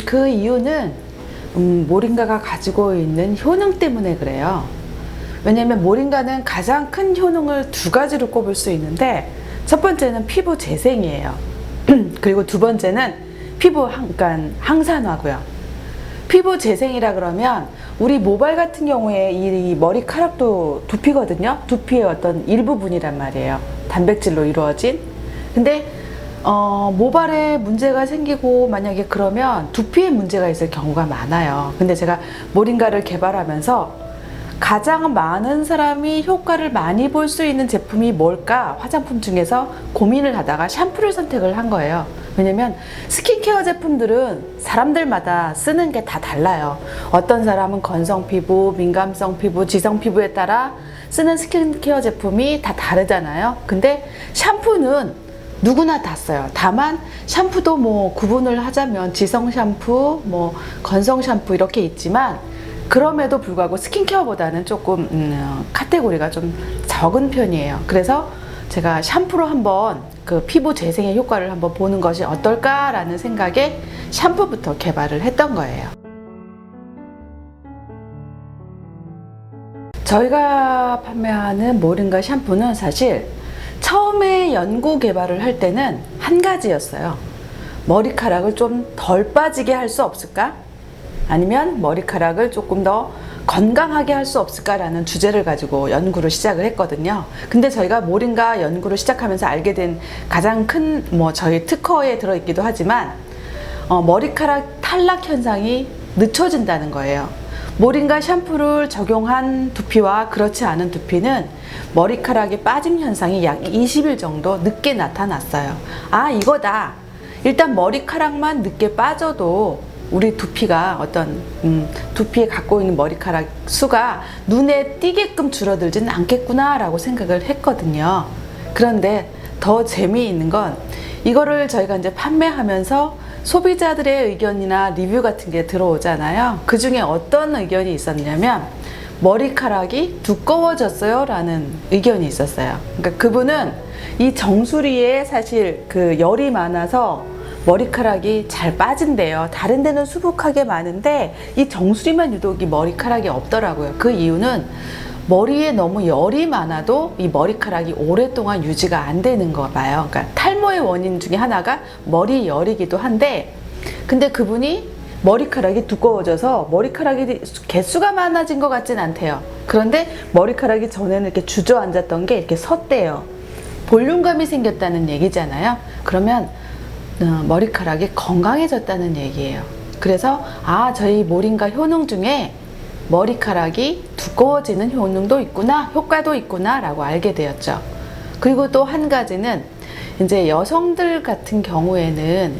그 이유는 모링가가 가지고 있는 효능 때문에 그래요. 왜냐면 모링가는 가장 큰 효능을 두 가지로 꼽을 수 있는데, 첫 번째는 피부 재생이에요. 그리고 두 번째는 피부 항산화고요. 피부 재생이라 그러면 우리 모발 같은 경우에 이 머리카락도 두피거든요. 두피의 어떤 일부분이란 말이에요. 단백질로 이루어진. 근데 모발에 문제가 생기고 만약에 그러면 두피에 문제가 있을 경우가 많아요. 근데 제가 모링가를 개발하면서 가장 많은 사람이 효과를 많이 볼 수 있는 제품이 뭘까 화장품 중에서 고민을 하다가 샴푸를 선택을 한 거예요. 왜냐면 스킨케어 제품들은 사람들마다 쓰는 게 다 달라요. 어떤 사람은 건성 피부, 민감성 피부, 지성 피부에 따라 쓰는 스킨케어 제품이 다 다르잖아요. 근데 샴푸는 누구나 다 써요. 다만 샴푸도 뭐 구분을 하자면 지성 샴푸, 뭐 건성 샴푸 이렇게 있지만, 그럼에도 불구하고 스킨케어보다는 조금 카테고리가 좀 적은 편이에요. 그래서 제가 샴푸로 한번 그 피부 재생의 효과를 한번 보는 것이 어떨까라는 생각에 샴푸부터 개발을 했던 거예요. 저희가 판매하는 모링가 샴푸는 사실 처음에 연구 개발을 할 때는 한 가지였어요. 머리카락을 좀 덜 빠지게 할 수 없을까? 아니면 머리카락을 조금 더 건강하게 할 수 없을까라는 주제를 가지고 연구를 시작을 했거든요. 근데 저희가 모링가 연구를 시작하면서 알게 된 가장 큰 저희 특허에 들어있기도 하지만 머리카락 탈락 현상이 늦춰진다는 거예요. 모링가 샴푸를 적용한 두피와 그렇지 않은 두피는 머리카락이 빠짐 현상이 약 20일 정도 늦게 나타났어요. 아, 이거다. 일단 머리카락만 늦게 빠져도 우리 두피가 두피에 갖고 있는 머리카락 수가 눈에 띄게끔 줄어들지는 않겠구나 라고 생각을 했거든요. 그런데 더 재미있는 건 이거를 저희가 이제 판매하면서 소비자들의 의견이나 리뷰 같은 게 들어오잖아요. 그 중에 어떤 의견이 있었냐면 머리카락이 두꺼워졌어요 라는 의견이 있었어요. 그러니까 그분은 이 정수리에 사실 그 열이 많아서 머리카락이 잘 빠진대요. 다른 데는 수북하게 많은데 이 정수리만 유독 이 머리카락이 없더라고요. 그 이유는 머리에 너무 열이 많아도 이 머리카락이 오랫동안 유지가 안 되는 거 봐요. 그러니까 탈모의 원인 중에 하나가 머리 열이기도 한데, 근데 그분이 머리카락이 두꺼워져서 머리카락이 개수가 많아진 것 같진 않대요. 그런데 머리카락이 전에는 이렇게 주저앉았던 게 이렇게 섰대요. 볼륨감이 생겼다는 얘기잖아요. 그러면 머리카락이 건강해졌다는 얘기예요. 그래서 저희 모링가 효능 중에 머리카락이 두꺼워지는 효능도 있구나, 효과도 있구나 라고 알게 되었죠. 그리고 또 한 가지는 이제 여성들 같은 경우에는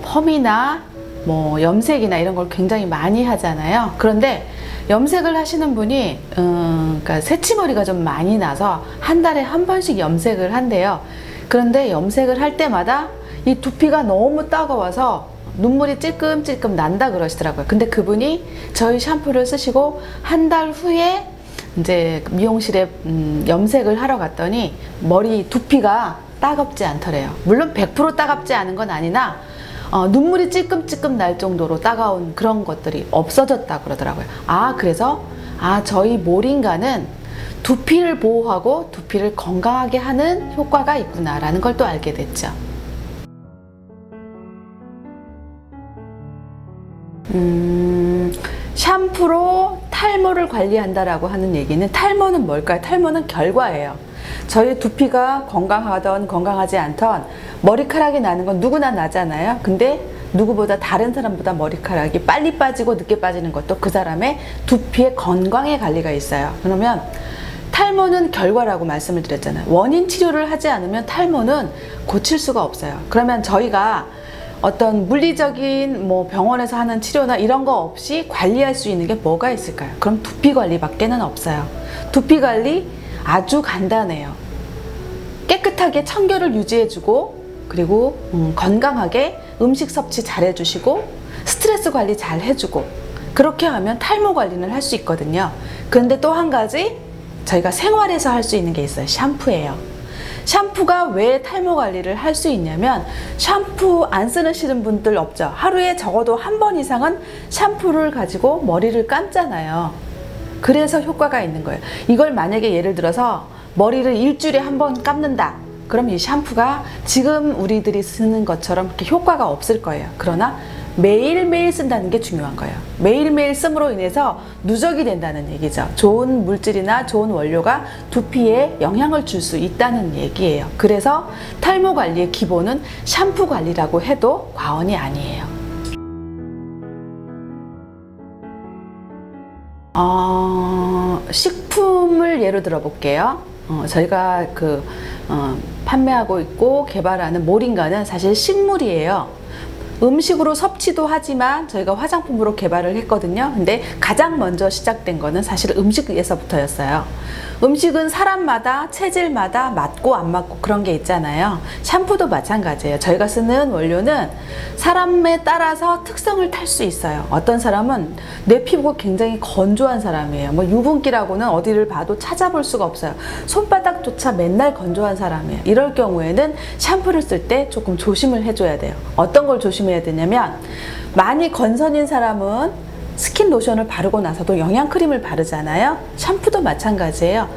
펌이나 염색이나 이런 걸 굉장히 많이 하잖아요. 그런데 염색을 하시는 분이 그러니까 새치머리가 좀 많이 나서 한 달에 한 번씩 염색을 한대요. 그런데 염색을 할 때마다 이 두피가 너무 따가워서 눈물이 찔끔찔끔 난다 그러시더라고요. 근데 그분이 저희 샴푸를 쓰시고 한 달 후에 이제 미용실에 염색을 하러 갔더니 머리 두피가 따갑지 않더래요. 물론 100% 따갑지 않은 건 아니나 눈물이 찔끔찔끔 날 정도로 따가운 그런 것들이 없어졌다 그러더라고요. 그래서 저희 모링가는 두피를 보호하고 두피를 건강하게 하는 효과가 있구나라는 걸 또 알게 됐죠. 샴푸로 탈모를 관리한다라고 하는 얘기는, 탈모는 뭘까요? 탈모는 결과예요. 저희 두피가 건강하던 건강하지 않던 머리카락이 나는 건 누구나 나잖아요. 근데 누구보다 다른 사람보다 머리카락이 빨리 빠지고 늦게 빠지는 것도 그 사람의 두피의 건강의 관리가 있어요. 그러면 탈모는 결과라고 말씀을 드렸잖아요. 원인 치료를 하지 않으면 탈모는 고칠 수가 없어요. 그러면 저희가 어떤 물리적인 병원에서 하는 치료나 이런 거 없이 관리할 수 있는 게 뭐가 있을까요? 그럼 두피 관리밖에는 없어요. 두피 관리 아주 간단해요. 깨끗하게 청결을 유지해주고, 그리고 건강하게 음식 섭취 잘 해주시고, 스트레스 관리 잘 해주고, 그렇게 하면 탈모 관리는 할 수 있거든요. 그런데 또 한 가지 저희가 생활에서 할 수 있는 게 있어요. 샴푸예요. 샴푸가 왜 탈모 관리를 할 수 있냐면 샴푸 안 쓰시는 분들 없죠. 하루에 적어도 한 번 이상은 샴푸를 가지고 머리를 감잖아요. 그래서 효과가 있는 거예요. 이걸 만약에 예를 들어서 머리를 일주일에 한 번 감는다. 그럼 이 샴푸가 지금 우리들이 쓰는 것처럼 그렇게 효과가 없을 거예요. 그러나 매일매일 쓴다는 게 중요한 거예요. 매일매일 씀으로 인해서 누적이 된다는 얘기죠. 좋은 물질이나 좋은 원료가 두피에 영향을 줄 수 있다는 얘기예요. 그래서 탈모 관리의 기본은 샴푸 관리라고 해도 과언이 아니에요. 식품을 예로 들어 볼게요. 저희가 판매하고 있고 개발하는 모링가는 사실 식물이에요. 음식으로 섭취도 하지만 저희가 화장품으로 개발을 했거든요. 근데 가장 먼저 시작된 거는 사실 음식에서부터였어요. 음식은 사람마다 체질마다 맞고 안 맞고 그런 게 있잖아요. 샴푸도 마찬가지예요. 저희가 쓰는 원료는 사람에 따라서 특성을 탈 수 있어요. 어떤 사람은 내 피부가 굉장히 건조한 사람이에요. 뭐 유분기라고는 어디를 봐도 찾아볼 수가 없어요. 손바닥조차 맨날 건조한 사람이에요. 이럴 경우에는 샴푸를 쓸 때 조금 조심을 해줘야 돼요. 어떤 걸 조심해야 되냐면 많이 건선인 사람은 스킨 로션을 바르고 나서도 영양크림을 바르잖아요. 샴푸도 마찬가지예요.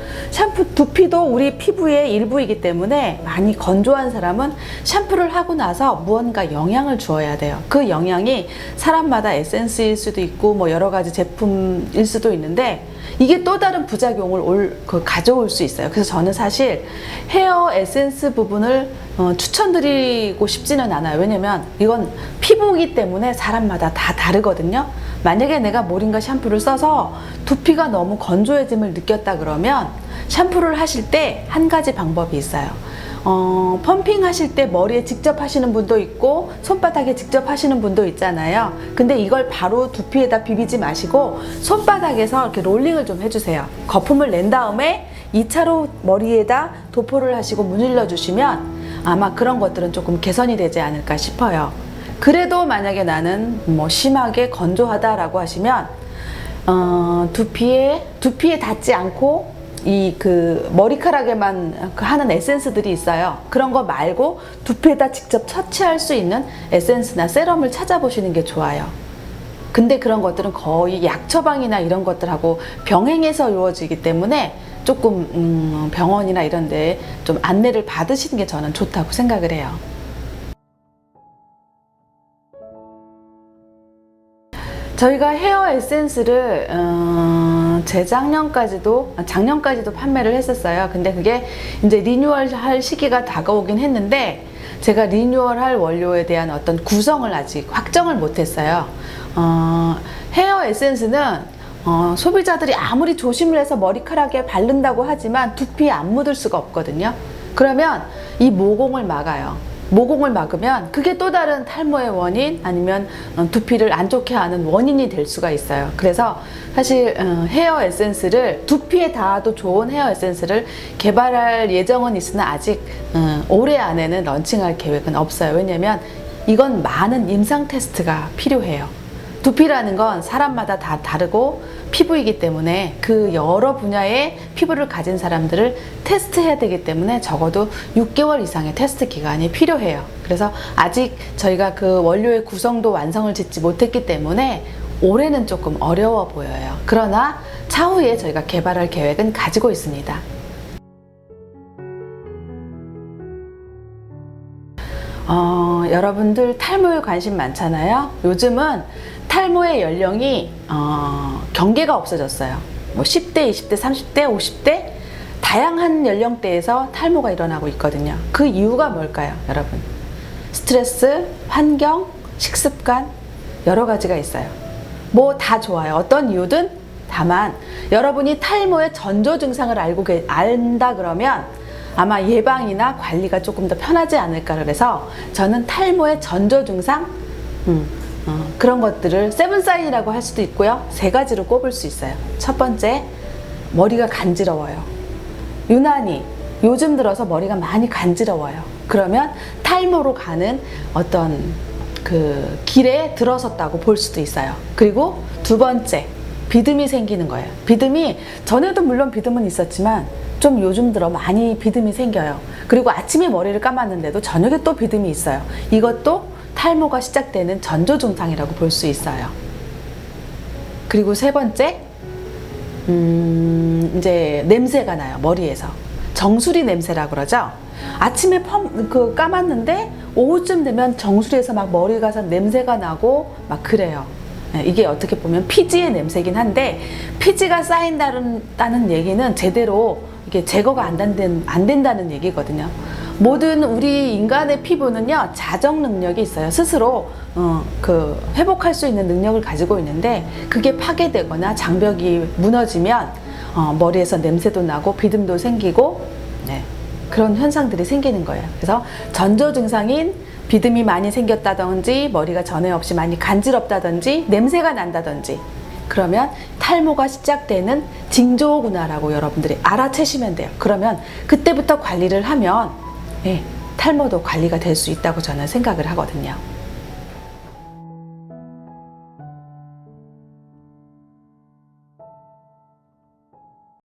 두피도 우리 피부의 일부이기 때문에 많이 건조한 사람은 샴푸를 하고 나서 무언가 영양을 주어야 돼요. 그 영양이 사람마다 에센스일 수도 있고 뭐 여러 가지 제품일 수도 있는데 이게 또 다른 부작용을 가져올 수 있어요. 그래서 저는 사실 헤어 에센스 부분을 추천드리고 싶지는 않아요. 왜냐면 이건 피부이기 때문에 사람마다 다 다르거든요. 만약에 내가 모링가 샴푸를 써서 두피가 너무 건조해짐을 느꼈다 그러면 샴푸를 하실 때 한 가지 방법이 있어요. 펌핑 하실 때 머리에 직접 하시는 분도 있고 손바닥에 직접 하시는 분도 있잖아요. 근데 이걸 바로 두피에다 비비지 마시고 손바닥에서 이렇게 롤링을 좀 해주세요. 거품을 낸 다음에 2차로 머리에다 도포를 하시고 문질러 주시면 아마 그런 것들은 조금 개선이 되지 않을까 싶어요. 그래도 만약에 나는 뭐 심하게 건조하다라고 하시면 두피에 닿지 않고 머리카락에만 하는 에센스들이 있어요. 그런 거 말고 두피에다 직접 터치할 수 있는 에센스나 세럼을 찾아보시는 게 좋아요. 근데 그런 것들은 거의 약 처방이나 이런 것들하고 병행해서 이루어지기 때문에 조금 병원이나 이런 데 좀 안내를 받으시는 게 저는 좋다고 생각을 해요. 저희가 헤어 에센스를 작년까지도 판매를 했었어요. 근데 그게 이제 리뉴얼 할 시기가 다가오긴 했는데 제가 리뉴얼 할 원료에 대한 어떤 구성을 아직 확정을 못했어요. 헤어 에센스는 소비자들이 아무리 조심을 해서 머리카락에 바른다고 하지만 두피에 안 묻을 수가 없거든요. 그러면 이 모공을 막아요. 모공을 막으면 그게 또 다른 탈모의 원인 아니면 두피를 안 좋게 하는 원인이 될 수가 있어요. 그래서 사실 헤어 에센스를 두피에 닿아도 좋은 헤어 에센스를 개발할 예정은 있으나 아직 올해 안에는 런칭할 계획은 없어요. 왜냐면 이건 많은 임상 테스트가 필요해요. 두피라는 건 사람마다 다 다르고 피부이기 때문에 그 여러 분야의 피부를 가진 사람들을 테스트해야 되기 때문에 적어도 6개월 이상의 테스트 기간이 필요해요. 그래서 아직 저희가 그 원료의 구성도 완성을 짓지 못했기 때문에 올해는 조금 어려워 보여요. 그러나 차후에 저희가 개발할 계획은 가지고 있습니다. 여러분들 탈모에 관심 많잖아요. 요즘은 탈모의 연령이 경계가 없어졌어요. 뭐 10대, 20대, 30대, 50대 다양한 연령대에서 탈모가 일어나고 있거든요. 그 이유가 뭘까요, 여러분? 스트레스, 환경, 식습관 여러 가지가 있어요. 뭐 다 좋아요. 어떤 이유든. 다만 여러분이 탈모의 전조 증상을 안다 그러면 아마 예방이나 관리가 조금 더 편하지 않을까. 그래서 저는 탈모의 전조 증상 그런 것들을 7 사인이라고 할 수도 있고요. 3가지로 꼽을 수 있어요. 첫 번째, 머리가 간지러워요. 유난히 요즘 들어서 머리가 많이 간지러워요. 그러면 탈모로 가는 어떤 그 길에 들어섰다고 볼 수도 있어요. 그리고 두 번째, 비듬이 생기는 거예요. 비듬이 전에도 물론 비듬은 있었지만 좀 요즘 들어 많이 비듬이 생겨요. 그리고 아침에 머리를 감았는데도 저녁에 또 비듬이 있어요. 이것도 탈모가 시작되는 전조 증상이라고 볼 수 있어요. 그리고 세 번째, 이제 냄새가 나요. 머리에서. 정수리 냄새라고 그러죠. 아침에 감았는데 오후쯤 되면 정수리에서 막 머리 가서 냄새가 나고 막 그래요. 이게 어떻게 보면 피지의 냄새긴 한데, 피지가 쌓인다는 얘기는 제대로 이게 제거가 안 된다는 얘기거든요. 모든 우리 인간의 피부는요, 자정 능력이 있어요. 스스로 회복할 수 있는 능력을 가지고 있는데, 그게 파괴되거나 장벽이 무너지면 머리에서 냄새도 나고 비듬도 생기고, 네, 그런 현상들이 생기는 거예요. 그래서 전조 증상인 비듬이 많이 생겼다든지, 머리가 전에 없이 많이 간지럽다든지, 냄새가 난다든지, 그러면 탈모가 시작되는 징조구나라고 여러분들이 알아채시면 돼요. 그러면 그때부터 관리를 하면 탈모도 관리가 될 수 있다고 저는 생각을 하거든요.